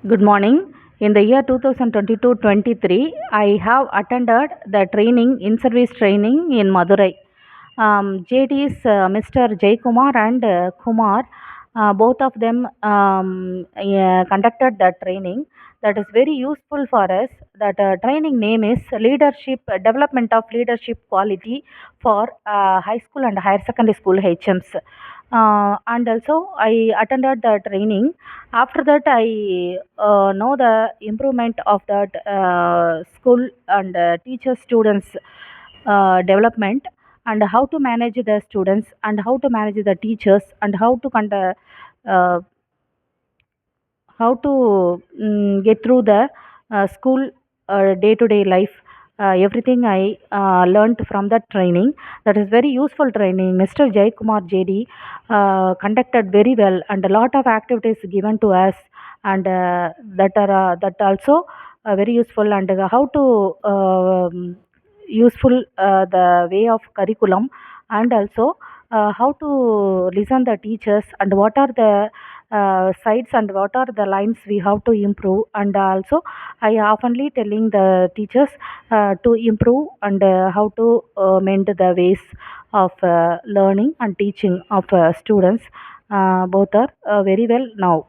Good morning. In the year 2022-23, I have attended the training, in-service training in Madurai. JDs Mr. Jaykumar and Kumar, both of them yeah, conducted the training. That is very useful for us. That training name is Leadership Development of Leadership Quality for High School and Higher Secondary School HMs. And also I attended the training. After that, I know the improvement of that school and teacher students development, and how to manage the students and how to manage the teachers and uh, how to get through the school day to day life. Everything I learned from that training. That is very useful training. Mr. Jaykumar JD conducted very well, and a lot of activities given to us, and that also very useful, and how to useful the way of curriculum, and also how to listen the teachers, and what are the sides and what are the lines we have to improve. And also I oftenly telling the teachers to improve, and how to mend the ways of learning and teaching of students. Both are very well now.